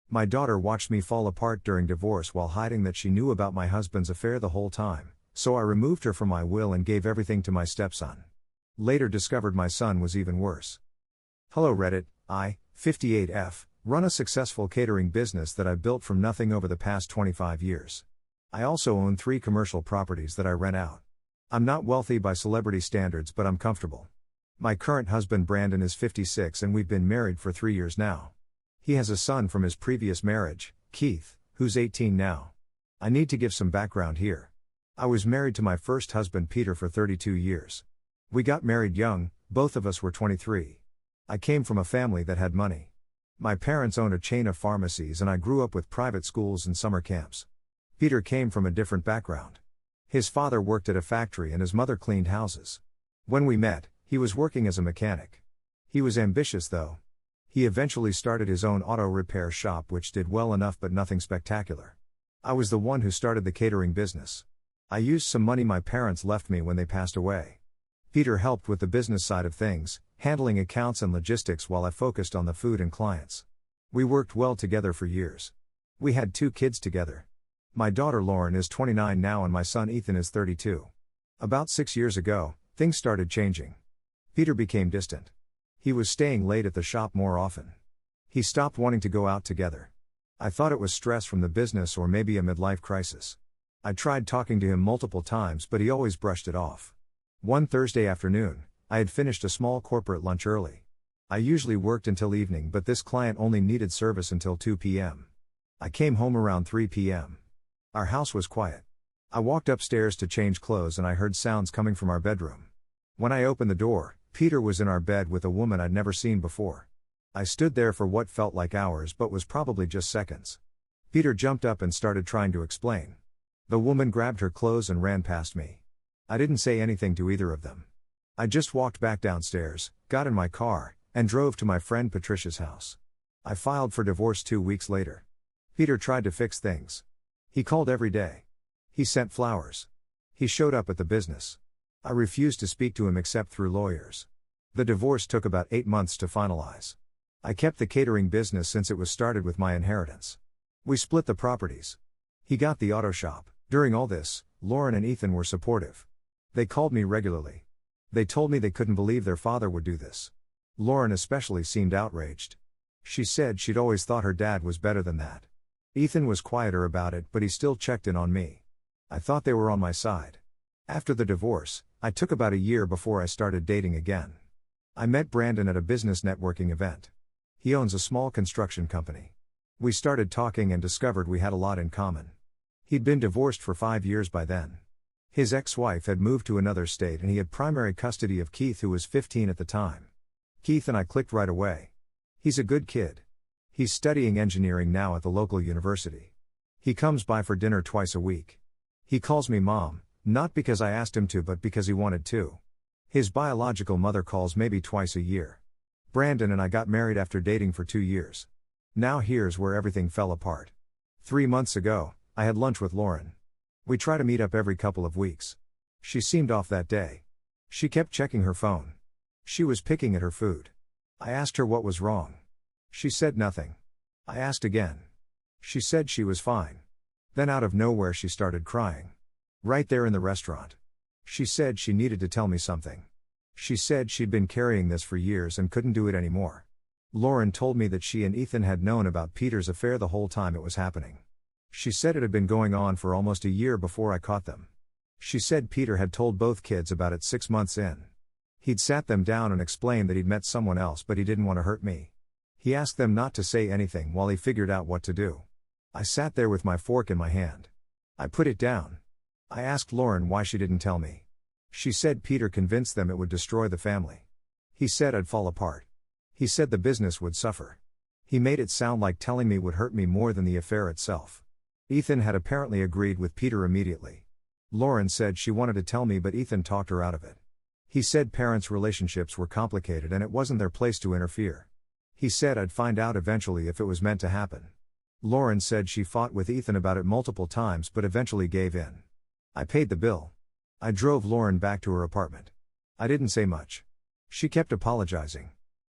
My daughter watched me fall apart during divorce while hiding that she knew about my husband's affair the whole time, so I removed her from my will and gave everything to my stepson. Later discovered my son was even worse. Hello Reddit, I, 58F, run a successful catering business that I've built from nothing over the past 25 years. I also own 3 commercial properties that I rent out. I'm not wealthy by celebrity standards, but I'm comfortable. My current husband Brandon is 56 and we've been married for 3 years now. He has a son from his previous marriage, Keith, who's 18 now. I need to give some background here. I was married to my first husband Peter for 32 years. We got married young, both of us were 23. I came from a family that had money. My parents owned a chain of pharmacies and I grew up with private schools and summer camps. Peter came from a different background. His father worked at a factory and his mother cleaned houses. When we met, he was working as a mechanic. He was ambitious though. He eventually started his own auto repair shop which did well enough but nothing spectacular. I was the one who started the catering business. I used some money my parents left me when they passed away. Peter helped with the business side of things, handling accounts and logistics while I focused on the food and clients. We worked well together for years. We had 2 kids together. My daughter Lauren is 29 now and my son Ethan is 32. About 6 years ago, things started changing. Peter became distant. He was staying late at the shop more often. He stopped wanting to go out together. I thought it was stress from the business or maybe a midlife crisis. I tried talking to him multiple times but he always brushed it off. One Thursday afternoon, I had finished a small corporate lunch early. I usually worked until evening but this client only needed service until 2 p.m. I came home around 3 p.m. Our house was quiet. I walked upstairs to change clothes and I heard sounds coming from our bedroom. When I opened the door, Peter was in our bed with a woman I'd never seen before. I stood there for what felt like hours but was probably just seconds. Peter jumped up and started trying to explain. The woman grabbed her clothes and ran past me. I didn't say anything to either of them. I just walked back downstairs, got in my car, and drove to my friend Patricia's house. I filed for divorce 2 weeks later. Peter tried to fix things. He called every day. He sent flowers. He showed up at the business. I refused to speak to him except through lawyers. The divorce took about 8 months to finalize. I kept the catering business since it was started with my inheritance. We split the properties. He got the auto shop. During all this, Lauren and Ethan were supportive. They called me regularly. They told me they couldn't believe their father would do this. Lauren especially seemed outraged. She said she'd always thought her dad was better than that. Ethan was quieter about it but he still checked in on me. I thought they were on my side. After the divorce, I took about a year before I started dating again. I met Brandon at a business networking event. He owns a small construction company. We started talking and discovered we had a lot in common. He'd been divorced for 5 years by then. His ex-wife had moved to another state and he had primary custody of Keith who was 15 at the time. Keith and I clicked right away. He's a good kid. He's studying engineering now at the local university. He comes by for dinner twice a week. He calls me mom, not because I asked him to but because he wanted to. His biological mother calls maybe twice a year. Brandon and I got married after dating for 2 years. Now here's where everything fell apart. 3 months ago, I had lunch with Lauren. We try to meet up every couple of weeks. She seemed off that day. She kept checking her phone. She was picking at her food. I asked her what was wrong. She said nothing. I asked again. She said she was fine. Then out of nowhere she started crying. Right there in the restaurant. She said she needed to tell me something. She said she'd been carrying this for years and couldn't do it anymore. Lauren told me that she and Ethan had known about Peter's affair the whole time it was happening. She said it had been going on for almost a year before I caught them. She said Peter had told both kids about it 6 months in. He'd sat them down and explained that he'd met someone else but he didn't want to hurt me. He asked them not to say anything while he figured out what to do. I sat there with my fork in my hand. I put it down. I asked Lauren why she didn't tell me. She said Peter convinced them it would destroy the family. He said I'd fall apart. He said the business would suffer. He made it sound like telling me would hurt me more than the affair itself. Ethan had apparently agreed with Peter immediately. Lauren said she wanted to tell me but Ethan talked her out of it. He said parents' relationships were complicated and it wasn't their place to interfere. He said I'd find out eventually if it was meant to happen. Lauren said she fought with Ethan about it multiple times but eventually gave in. I paid the bill. I drove Lauren back to her apartment. I didn't say much. She kept apologizing.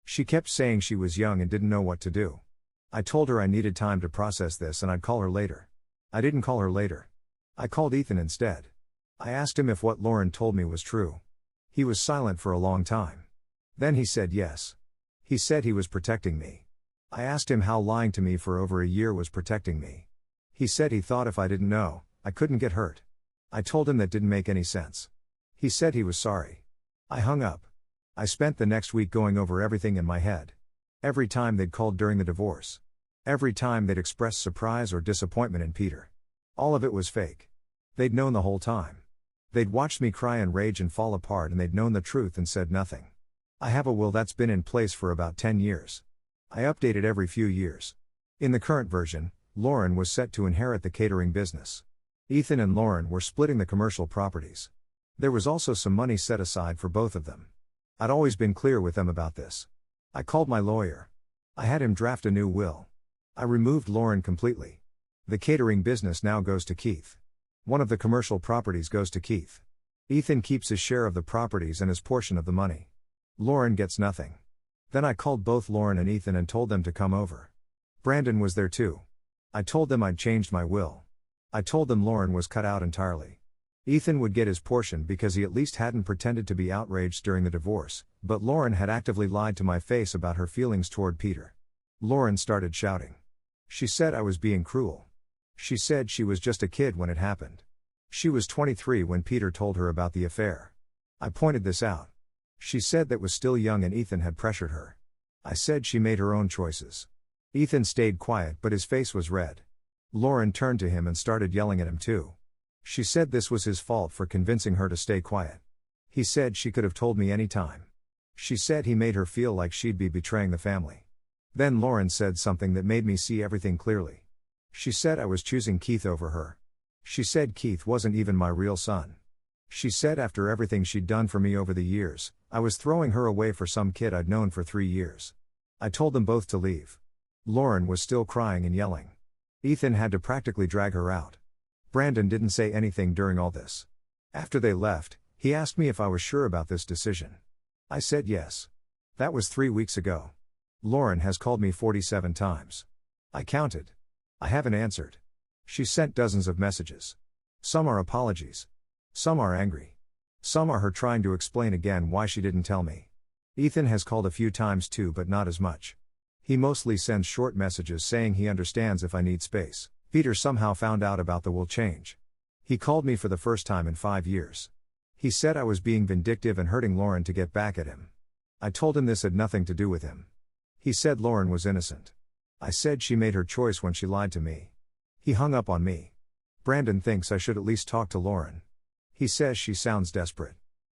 She kept saying she was young and didn't know what to do. I told her I needed time to process this and I'd call her later. I didn't call her later. I called Ethan instead. I asked him if what Lauren told me was true. He was silent for a long time. Then he said yes. He said he was protecting me. I asked him how lying to me for over a year was protecting me. He said he thought if I didn't know, I couldn't get hurt. I told him that didn't make any sense. He said he was sorry. I hung up. I spent the next week going over everything in my head. Every time they'd called during the divorce. Every time they'd expressed surprise or disappointment in Peter. All of it was fake. They'd known the whole time. They'd watched me cry and rage and fall apart, and they'd known the truth and said nothing. I have a will that's been in place for about 10 years. I update it every few years. In the current version, Lauren was set to inherit the catering business. Ethan and Lauren were splitting the commercial properties. There was also some money set aside for both of them. I'd always been clear with them about this. I called my lawyer. I had him draft a new will. I removed Lauren completely. The catering business now goes to Keith. One of the commercial properties goes to Keith. Ethan keeps his share of the properties and his portion of the money. Lauren gets nothing. Then I called both Lauren and Ethan and told them to come over. Brandon was there too. I told them I'd changed my will. I told them Lauren was cut out entirely. Ethan would get his portion because he at least hadn't pretended to be outraged during the divorce, but Lauren had actively lied to my face about her feelings toward Peter. Lauren started shouting. She said I was being cruel. She said she was just a kid when it happened. She was 23 when Peter told her about the affair. I pointed this out. She said that was still young and Ethan had pressured her. I said she made her own choices. Ethan stayed quiet but his face was red. Lauren turned to him and started yelling at him too. She said this was his fault for convincing her to stay quiet. He said she could have told me any time. She said he made her feel like she'd be betraying the family. Then Lauren said something that made me see everything clearly. She said I was choosing Keith over her. She said Keith wasn't even my real son. She said after everything she'd done for me over the years, I was throwing her away for some kid I'd known for 3 years. I told them both to leave. Lauren was still crying and yelling. Ethan had to practically drag her out. Brandon didn't say anything during all this. After they left, he asked me if I was sure about this decision. I said yes. That was 3 weeks ago. Lauren has called me 47 times. I counted. I haven't answered. She sent dozens of messages. Some are apologies. Some are angry. Some are her trying to explain again why she didn't tell me. Ethan has called a few times too, but not as much. He mostly sends short messages saying he understands if I need space. Peter somehow found out about the will change. He called me for the first time in 5 years. He said I was being vindictive and hurting Lauren to get back at him. I told him this had nothing to do with him. He said Lauren was innocent. I said she made her choice when she lied to me. He hung up on me. Brandon thinks I should at least talk to Lauren. He says she sounds desperate.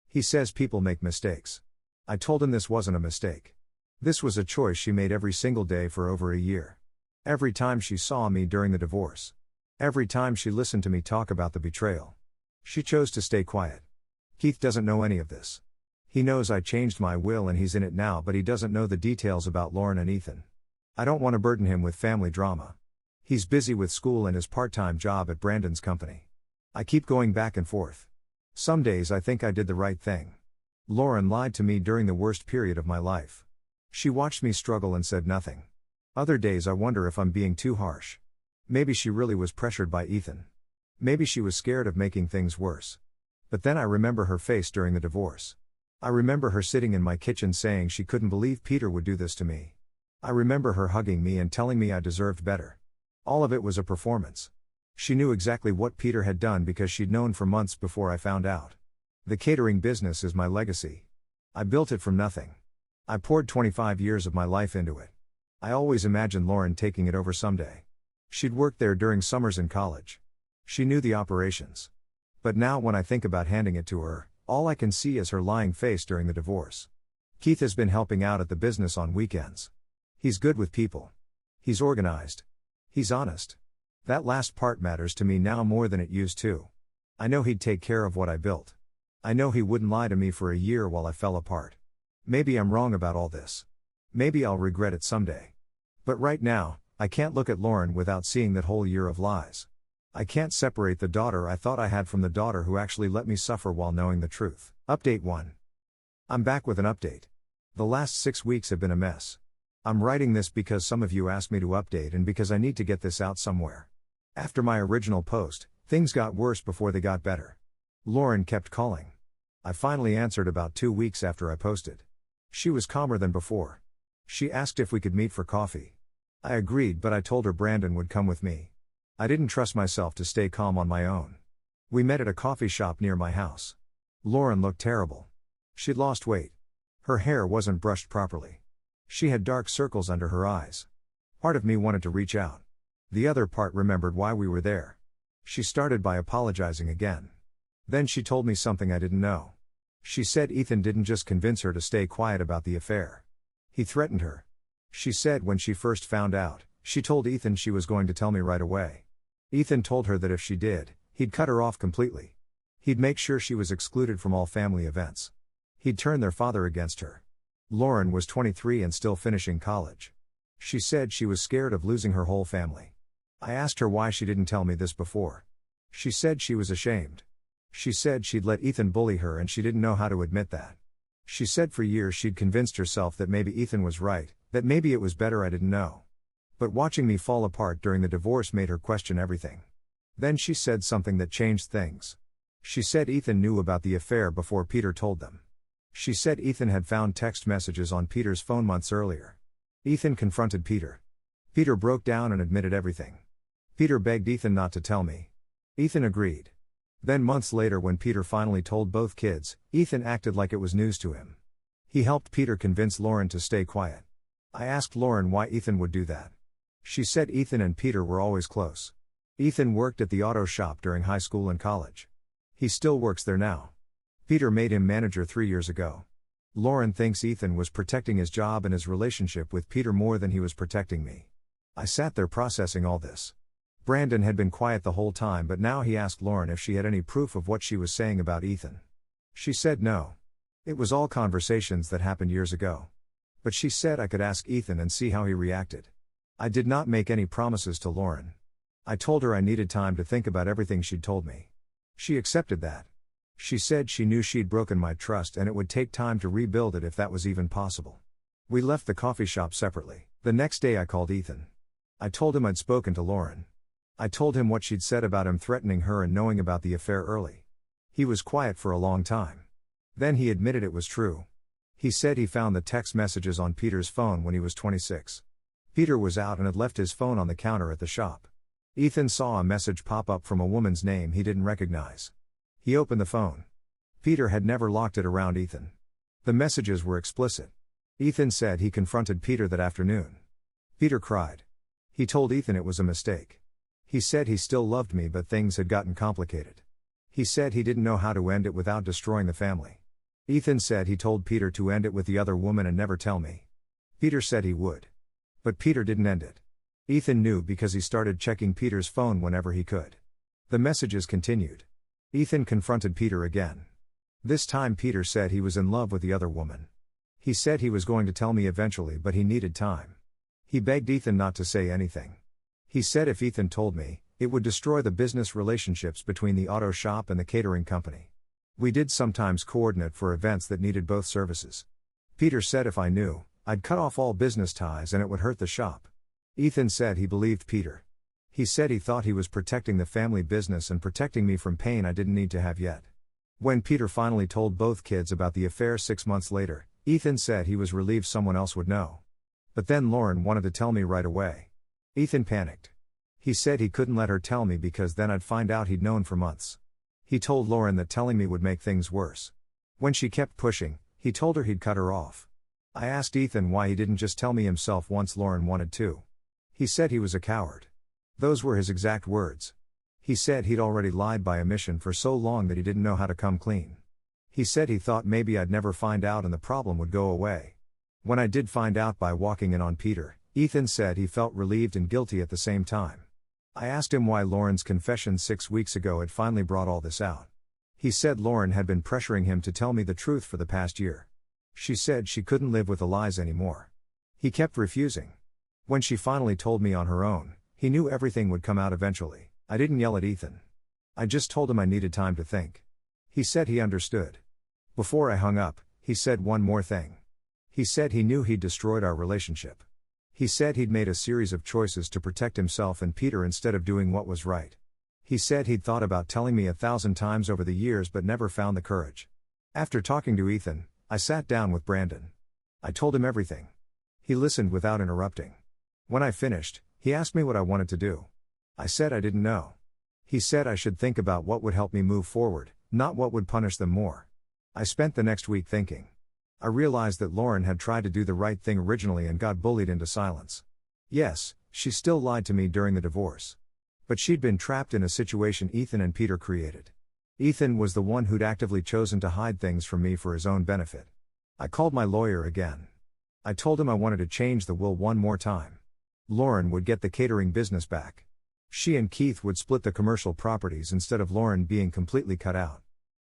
He says people make mistakes. I told him this wasn't a mistake. This was a choice she made every single day for over a year. Every time she saw me during the divorce. Every time she listened to me talk about the betrayal. She chose to stay quiet. Keith doesn't know any of this. He knows I changed my will and he's in it now, but he doesn't know the details about Lauren and Ethan. I don't want to burden him with family drama. He's busy with school and his part-time job at Brandon's company. I keep going back and forth. Some days I think I did the right thing. Lauren lied to me during the worst period of my life. She watched me struggle and said nothing. Other days I wonder if I'm being too harsh. Maybe she really was pressured by Ethan. Maybe she was scared of making things worse. But then I remember her face during the divorce. I remember her sitting in my kitchen saying she couldn't believe Peter would do this to me. I remember her hugging me and telling me I deserved better. All of it was a performance. She knew exactly what Peter had done because she'd known for months before I found out. The catering business is my legacy. I built it from nothing. I poured 25 years of my life into it. I always imagined Lauren taking it over someday. She'd worked there during summers in college. She knew the operations. But now when I think about handing it to her, all I can see is her lying face during the divorce. Keith has been helping out at the business on weekends. He's good with people. He's organized. He's honest. That last part matters to me now more than it used to. I know he'd take care of what I built. I know he wouldn't lie to me for a year while I fell apart. Maybe I'm wrong about all this. Maybe I'll regret it someday. But right now, I can't look at Lauren without seeing that whole year of lies. I can't separate the daughter I thought I had from the daughter who actually let me suffer while knowing the truth. Update 1. I'm back with an update. The last 6 weeks have been a mess. I'm writing this because some of you asked me to update and because I need to get this out somewhere. After my original post, things got worse before they got better. Lauren kept calling. I finally answered about 2 weeks after I posted. She was calmer than before. She asked if we could meet for coffee. I agreed, but I told her Brandon would come with me. I didn't trust myself to stay calm on my own. We met at a coffee shop near my house. Lauren looked terrible. She'd lost weight. Her hair wasn't brushed properly. She had dark circles under her eyes. Part of me wanted to reach out. The other part remembered why we were there. She started by apologizing again. Then she told me something I didn't know. She said Ethan didn't just convince her to stay quiet about the affair. He threatened her. She said when she first found out, she told Ethan she was going to tell me right away. Ethan told her that if she did, he'd cut her off completely. He'd make sure she was excluded from all family events. He'd turn their father against her. Lauren was 23 and still finishing college. She said she was scared of losing her whole family. I asked her why she didn't tell me this before. She said she was ashamed. She said she'd let Ethan bully her and she didn't know how to admit that. She said for years she'd convinced herself that maybe Ethan was right, that maybe it was better I didn't know. But watching me fall apart during the divorce made her question everything. Then she said something that changed things. She said Ethan knew about the affair before Peter told them. She said Ethan had found text messages on Peter's phone months earlier. Ethan confronted Peter. Peter broke down and admitted everything. Peter begged Ethan not to tell me. Ethan agreed. Then months later, when Peter finally told both kids, Ethan acted like it was news to him. He helped Peter convince Lauren to stay quiet. I asked Lauren why Ethan would do that. She said Ethan and Peter were always close. Ethan worked at the auto shop during high school and college. He still works there now. Peter made him manager 3 years ago. Lauren thinks Ethan was protecting his job and his relationship with Peter more than he was protecting me. I sat there processing all this. Brandon had been quiet the whole time, but now he asked Lauren if she had any proof of what she was saying about Ethan. She said no. It was all conversations that happened years ago. But she said I could ask Ethan and see how he reacted. I did not make any promises to Lauren. I told her I needed time to think about everything she'd told me. She accepted that. She said she knew she'd broken my trust and it would take time to rebuild it if that was even possible. We left the coffee shop separately. The next day I called Ethan. I told him I'd spoken to Lauren. I told him what she'd said about him threatening her and knowing about the affair early. He was quiet for a long time. Then he admitted it was true. He said he found the text messages on Peter's phone when he was 26. Peter was out and had left his phone on the counter at the shop. Ethan saw a message pop up from a woman's name he didn't recognize. He opened the phone. Peter had never locked it around Ethan. The messages were explicit. Ethan said he confronted Peter that afternoon. Peter cried. He told Ethan it was a mistake. He said he still loved me, but things had gotten complicated. He said he didn't know how to end it without destroying the family. Ethan said he told Peter to end it with the other woman and never tell me. Peter said he would. But Peter didn't end it. Ethan knew because he started checking Peter's phone whenever he could. The messages continued. Ethan confronted Peter again. This time Peter said he was in love with the other woman. He said he was going to tell me eventually, but he needed time. He begged Ethan not to say anything. He said if Ethan told me, it would destroy the business relationships between the auto shop and the catering company. We did sometimes coordinate for events that needed both services. Peter said if I knew, I'd cut off all business ties and it would hurt the shop. Ethan said he believed Peter. He said he thought he was protecting the family business and protecting me from pain I didn't need to have yet. When Peter finally told both kids about the affair 6 months later, Ethan said he was relieved someone else would know. But then Lauren wanted to tell me right away. Ethan panicked. He said he couldn't let her tell me because then I'd find out he'd known for months. He told Lauren that telling me would make things worse. When she kept pushing, he told her he'd cut her off. I asked Ethan why he didn't just tell me himself once Lauren wanted to. He said he was a coward. Those were his exact words. He said he'd already lied by omission for so long that he didn't know how to come clean. He said he thought maybe I'd never find out and the problem would go away. When I did find out by walking in on Peter, Ethan said he felt relieved and guilty at the same time. I asked him why Lauren's confession 6 weeks ago had finally brought all this out. He said Lauren had been pressuring him to tell me the truth for the past year. She said she couldn't live with the lies anymore. He kept refusing. When she finally told me on her own, he knew everything would come out eventually. I didn't yell at Ethan. I just told him I needed time to think. He said he understood. Before I hung up, he said one more thing. He said he knew he'd destroyed our relationship. He said he'd made a series of choices to protect himself and Peter instead of doing what was right. He said he'd thought about telling me 1,000 times over the years but never found the courage. After talking to Ethan, I sat down with Brandon. I told him everything. He listened without interrupting. When I finished, he asked me what I wanted to do. I said I didn't know. He said I should think about what would help me move forward, not what would punish them more. I spent the next week thinking. I realized that Lauren had tried to do the right thing originally and got bullied into silence. Yes, she still lied to me during the divorce. But she'd been trapped in a situation Ethan and Peter created. Ethan was the one who'd actively chosen to hide things from me for his own benefit. I called my lawyer again. I told him I wanted to change the will one more time. Lauren would get the catering business back. She and Keith would split the commercial properties instead of Lauren being completely cut out.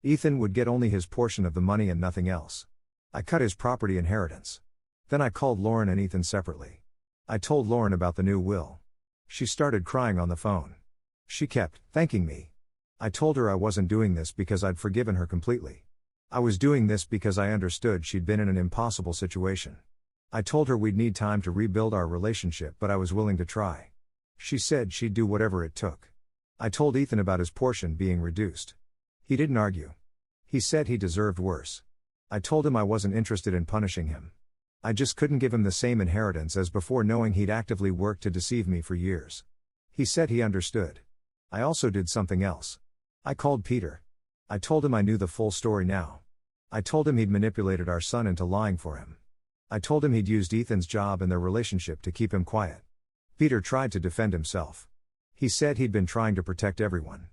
Ethan would get only his portion of the money and nothing else. I cut his property inheritance. Then I called Lauren and Ethan separately. I told Lauren about the new will. She started crying on the phone. She kept thanking me. I told her I wasn't doing this because I'd forgiven her completely. I was doing this because I understood she'd been in an impossible situation. I told her we'd need time to rebuild our relationship, but I was willing to try. She said she'd do whatever it took. I told Ethan about his portion being reduced. He didn't argue. He said he deserved worse. I told him I wasn't interested in punishing him. I just couldn't give him the same inheritance as before, knowing he'd actively worked to deceive me for years. He said he understood. I also did something else. I called Peter. I told him I knew the full story now. I told him he'd manipulated our son into lying for him. I told him he'd used Ethan's job and their relationship to keep him quiet. Peter tried to defend himself. He said he'd been trying to protect everyone.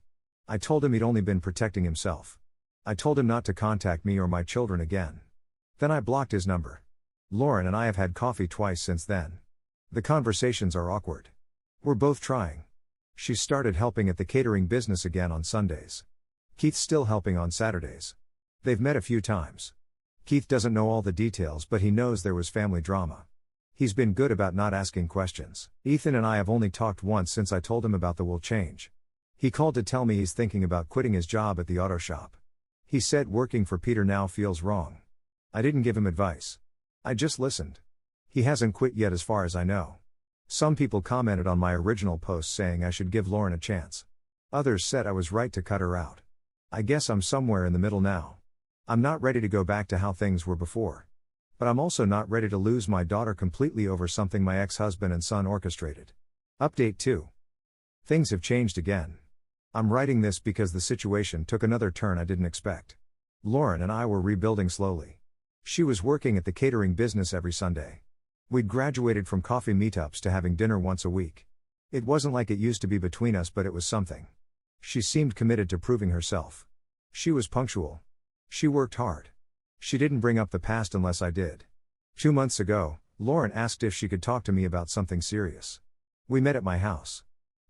I told him he'd only been protecting himself. I told him not to contact me or my children again. Then I blocked his number. Lauren and I have had coffee twice since then. The conversations are awkward. We're both trying. She started helping at the catering business again on Sundays. Keith's still helping on Saturdays. They've met a few times. Keith doesn't know all the details, but he knows there was family drama. He's been good about not asking questions. Ethan and I have only talked once since I told him about the will change. He called to tell me he's thinking about quitting his job at the auto shop. He said working for Peter now feels wrong. I didn't give him advice. I just listened. He hasn't quit yet as far as I know. Some people commented on my original post saying I should give Lauren a chance. Others said I was right to cut her out. I guess I'm somewhere in the middle now. I'm not ready to go back to how things were before. But I'm also not ready to lose my daughter completely over something my ex-husband and son orchestrated. Update 2. Things have changed again. I'm writing this because the situation took another turn I didn't expect. Lauren and I were rebuilding slowly. She was working at the catering business every Sunday. We'd graduated from coffee meetups to having dinner once a week. It wasn't like it used to be between us, but it was something. She seemed committed to proving herself. She was punctual. She worked hard. She didn't bring up the past unless I did. 2 months ago, Lauren asked if she could talk to me about something serious. We met at my house.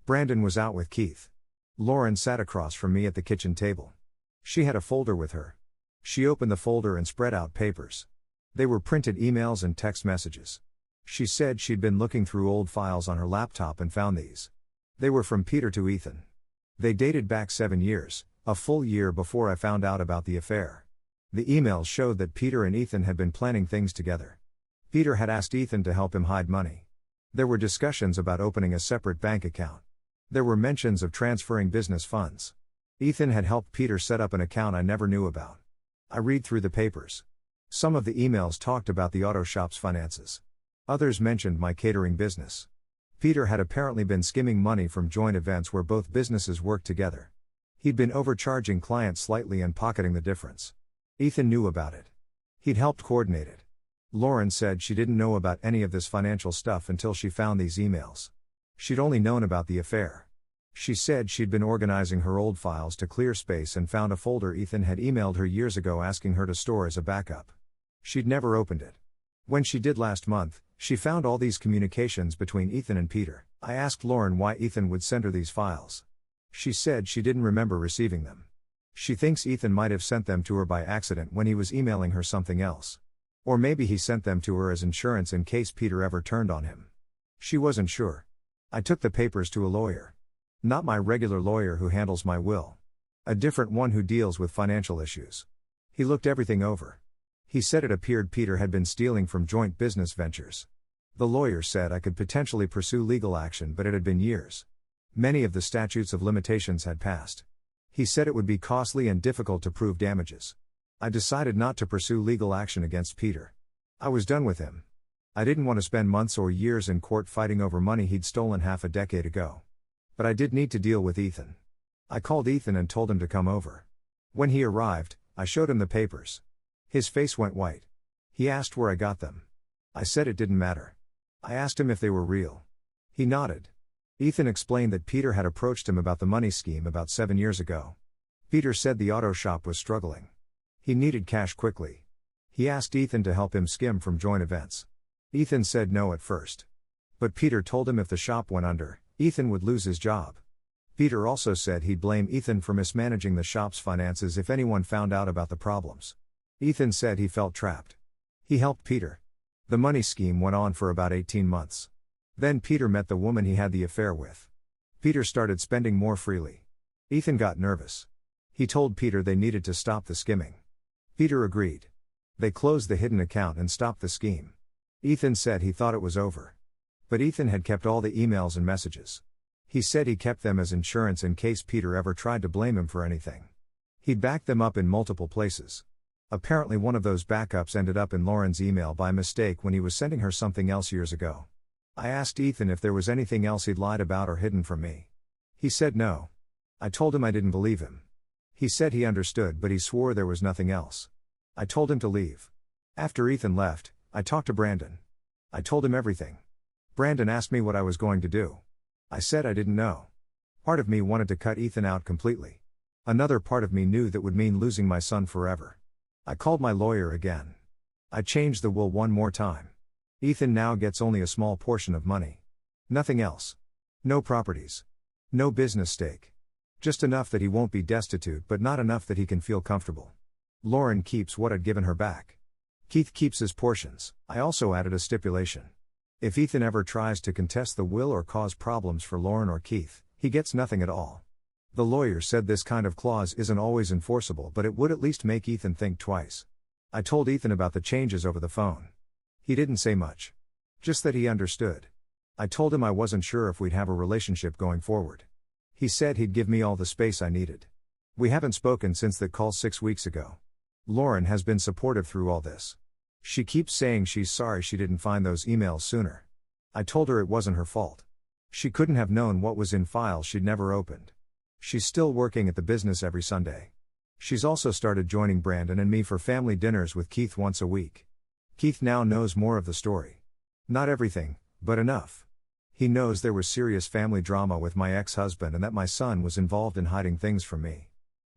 Brandon was out with Keith. Lauren sat across from me at the kitchen table. She had a folder with her. She opened the folder and spread out papers. They were printed emails and text messages. She said she'd been looking through old files on her laptop and found these. They were from Peter to Ethan. They dated back 7 years, a full year before I found out about the affair. The emails showed that Peter and Ethan had been planning things together. Peter had asked Ethan to help him hide money. There were discussions about opening a separate bank account. There were mentions of transferring business funds. Ethan had helped Peter set up an account I never knew about. I read through the papers. Some of the emails talked about the auto shop's finances. Others mentioned my catering business. Peter had apparently been skimming money from joint events where both businesses worked together. He'd been overcharging clients slightly and pocketing the difference. Ethan knew about it. He'd helped coordinate it. Lauren said she didn't know about any of this financial stuff until she found these emails. She'd only known about the affair. She said she'd been organizing her old files to clear space and found a folder Ethan had emailed her years ago asking her to store as a backup. She'd never opened it. When she did last month, she found all these communications between Ethan and Peter. I asked Lauren why Ethan would send her these files. She said she didn't remember receiving them. She thinks Ethan might have sent them to her by accident when he was emailing her something else. Or maybe he sent them to her as insurance in case Peter ever turned on him. She wasn't sure. I took the papers to a lawyer. Not my regular lawyer who handles my will. A different one who deals with financial issues. He looked everything over. He said it appeared Peter had been stealing from joint business ventures. The lawyer said I could potentially pursue legal action, but it had been years. Many of the statutes of limitations had passed. He said it would be costly and difficult to prove damages. I decided not to pursue legal action against Peter. I was done with him. I didn't want to spend months or years in court fighting over money he'd stolen half a decade ago. But I did need to deal with Ethan. I called Ethan and told him to come over. When he arrived, I showed him the papers. His face went white. He asked where I got them. I said it didn't matter. I asked him if they were real. He nodded. Ethan explained that Peter had approached him about the money scheme about 7 years ago. Peter said the auto shop was struggling. He needed cash quickly. He asked Ethan to help him skim from joint events. Ethan said no at first. But Peter told him if the shop went under, Ethan would lose his job. Peter also said he'd blame Ethan for mismanaging the shop's finances if anyone found out about the problems. Ethan said he felt trapped. He helped Peter. The money scheme went on for about 18 months. Then Peter met the woman he had the affair with. Peter started spending more freely. Ethan got nervous. He told Peter they needed to stop the skimming. Peter agreed. They closed the hidden account and stopped the scheme. Ethan said he thought it was over. But Ethan had kept all the emails and messages. He said he kept them as insurance in case Peter ever tried to blame him for anything. He'd backed them up in multiple places. Apparently one of those backups ended up in Lauren's email by mistake when he was sending her something else years ago. I asked Ethan if there was anything else he'd lied about or hidden from me. He said no. I told him I didn't believe him. He said he understood, but he swore there was nothing else. I told him to leave. After Ethan left, I talked to Brandon. I told him everything. Brandon asked me what I was going to do. I said I didn't know. Part of me wanted to cut Ethan out completely. Another part of me knew that would mean losing my son forever. I called my lawyer again. I changed the will one more time. Ethan now gets only a small portion of money. Nothing else. No properties. No business stake. Just enough that he won't be destitute, but not enough that he can feel comfortable. Lauren keeps what I'd given her back. Keith keeps his portions. I also added a stipulation. If Ethan ever tries to contest the will or cause problems for Lauren or Keith, he gets nothing at all. The lawyer said this kind of clause isn't always enforceable, but it would at least make Ethan think twice. I told Ethan about the changes over the phone. He didn't say much. Just that he understood. I told him I wasn't sure if we'd have a relationship going forward. He said he'd give me all the space I needed. We haven't spoken since that call 6 weeks ago. Lauren has been supportive through all this. She keeps saying she's sorry she didn't find those emails sooner. I told her it wasn't her fault. She couldn't have known what was in files she'd never opened. She's still working at the business every Sunday. She's also started joining Brandon and me for family dinners with Keith once a week. Keith now knows more of the story. Not everything, but enough. He knows there was serious family drama with my ex-husband and that my son was involved in hiding things from me.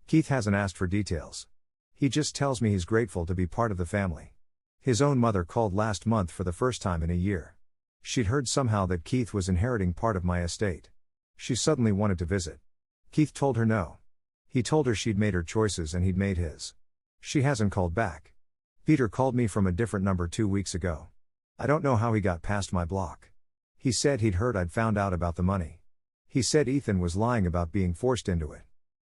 Keith hasn't asked for details. He just tells me he's grateful to be part of the family. His own mother called last month for the first time in a year. She'd heard somehow that Keith was inheriting part of my estate. She suddenly wanted to visit. Keith told her no. He told her she'd made her choices and he'd made his. She hasn't called back. Peter called me from a different number 2 weeks ago. I don't know how he got past my block. He said he'd heard I'd found out about the money. He said Ethan was lying about being forced into it.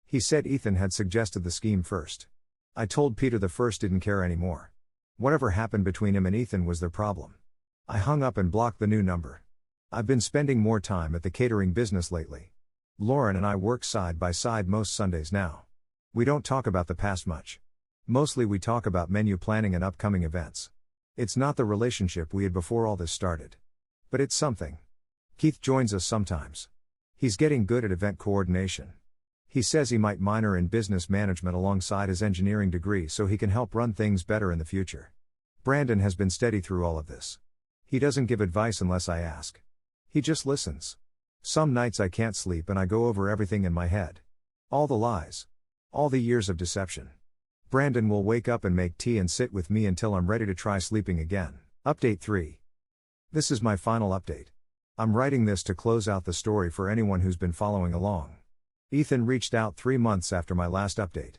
He said Ethan had suggested the scheme first. I told Peter the first didn't care anymore. Whatever happened between him and Ethan was their problem. I hung up and blocked the new number. I've been spending more time at the catering business lately. Lauren and I work side by side most Sundays now. We don't talk about the past much. Mostly we talk about menu planning and upcoming events. It's not the relationship we had before all this started. But it's something. Keith joins us sometimes. He's getting good at event coordination. He says he might minor in business management alongside his engineering degree so he can help run things better in the future. Brandon has been steady through all of this. He doesn't give advice unless I ask. He just listens. Some nights I can't sleep and I go over everything in my head. All the lies. All the years of deception. Brandon will wake up and make tea and sit with me until I'm ready to try sleeping again. Update 3. This is my final update. I'm writing this to close out the story for anyone who's been following along. Ethan reached out 3 months after my last update.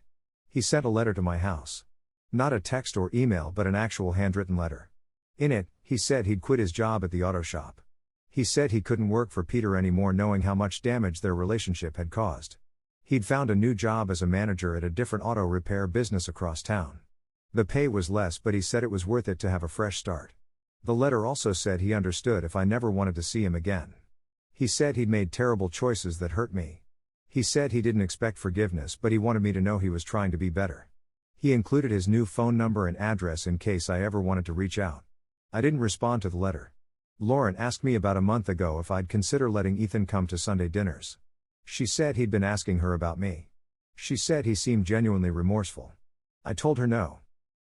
He sent a letter to my house. Not a text or email but an actual handwritten letter. In it, he said he'd quit his job at the auto shop. He said he couldn't work for Peter anymore knowing how much damage their relationship had caused. He'd found a new job as a manager at a different auto repair business across town. The pay was less but he said it was worth it to have a fresh start. The letter also said he understood if I never wanted to see him again. He said he'd made terrible choices that hurt me. He said he didn't expect forgiveness, but he wanted me to know he was trying to be better. He included his new phone number and address in case I ever wanted to reach out. I didn't respond to the letter. Lauren asked me about a month ago if I'd consider letting Ethan come to Sunday dinners. She said he'd been asking her about me. She said he seemed genuinely remorseful. I told her no.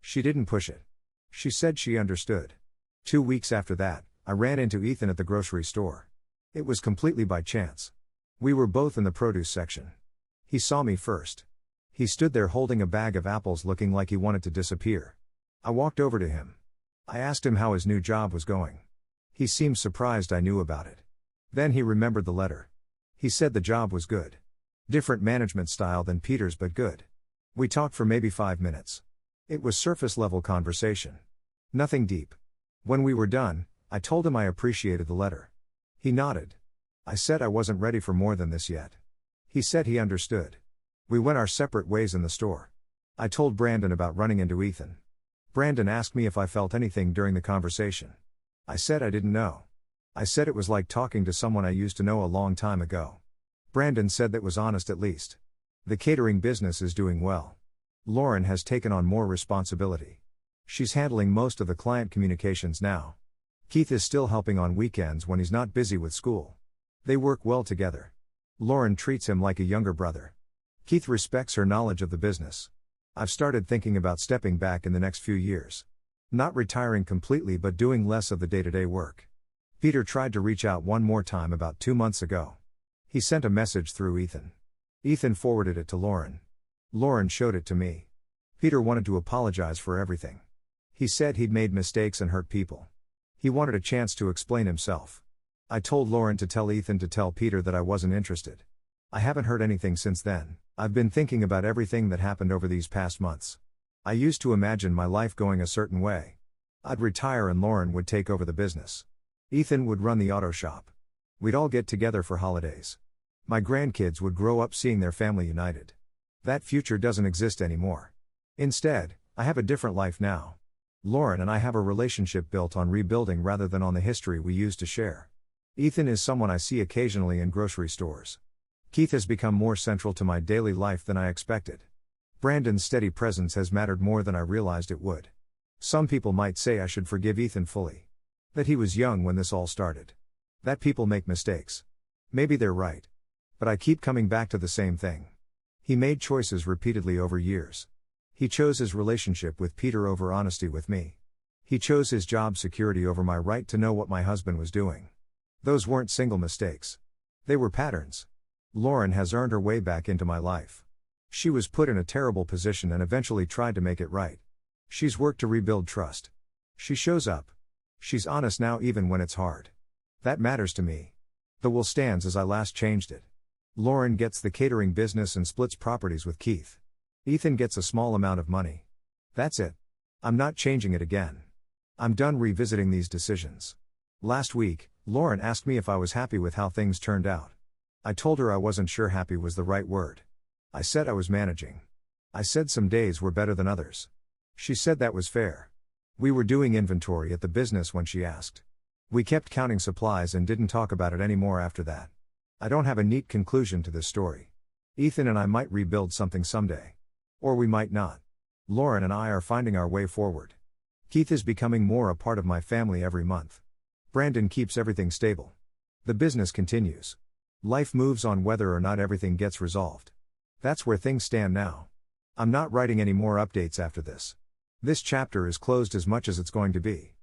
She didn't push it. She said she understood. 2 weeks after that, I ran into Ethan at the grocery store. It was completely by chance. We were both in the produce section. He saw me first. He stood there holding a bag of apples looking like he wanted to disappear. I walked over to him. I asked him how his new job was going. He seemed surprised I knew about it. Then he remembered the letter. He said the job was good. Different management style than Peter's, but good. We talked for maybe 5 minutes. It was surface level conversation. Nothing deep. When we were done, I told him I appreciated the letter. He nodded. I said I wasn't ready for more than this yet. He said he understood. We went our separate ways in the store. I told Brandon about running into Ethan. Brandon asked me if I felt anything during the conversation. I said I didn't know. I said it was like talking to someone I used to know a long time ago. Brandon said that was honest at least. The catering business is doing well. Lauren has taken on more responsibility. She's handling most of the client communications now. Keith is still helping on weekends when he's not busy with school. They work well together. Lauren treats him like a younger brother. Keith respects her knowledge of the business. I've started thinking about stepping back in the next few years. Not retiring completely, but doing less of the day-to-day work. Peter tried to reach out one more time about 2 months ago. He sent a message through Ethan. Ethan forwarded it to Lauren. Lauren showed it to me. Peter wanted to apologize for everything. He said he'd made mistakes and hurt people. He wanted a chance to explain himself. I told Lauren to tell Ethan to tell Peter that I wasn't interested. I haven't heard anything since then. I've been thinking about everything that happened over these past months. I used to imagine my life going a certain way. I'd retire and Lauren would take over the business. Ethan would run the auto shop. We'd all get together for holidays. My grandkids would grow up seeing their family united. That future doesn't exist anymore. Instead, I have a different life now. Lauren and I have a relationship built on rebuilding rather than on the history we used to share. Ethan is someone I see occasionally in grocery stores. Keith has become more central to my daily life than I expected. Brandon's steady presence has mattered more than I realized it would. Some people might say I should forgive Ethan fully. That he was young when this all started. That people make mistakes. Maybe they're right. But I keep coming back to the same thing. He made choices repeatedly over years. He chose his relationship with Peter over honesty with me. He chose his job security over my right to know what my husband was doing. Those weren't single mistakes. They were patterns. Lauren has earned her way back into my life. She was put in a terrible position and eventually tried to make it right. She's worked to rebuild trust. She shows up. She's honest now even when it's hard. That matters to me. The will stands as I last changed it. Lauren gets the catering business and splits properties with Keith. Ethan gets a small amount of money. That's it. I'm not changing it again. I'm done revisiting these decisions. Last week, Lauren asked me if I was happy with how things turned out. I told her I wasn't sure happy was the right word. I said I was managing. I said some days were better than others. She said that was fair. We were doing inventory at the business when she asked. We kept counting supplies and didn't talk about it anymore after that. I don't have a neat conclusion to this story. Ethan and I might rebuild something someday. Or we might not. Lauren and I are finding our way forward. Keith is becoming more a part of my family every month. Brandon keeps everything stable. The business continues. Life moves on whether or not everything gets resolved. That's where things stand now. I'm not writing any more updates after this. This chapter is closed as much as it's going to be.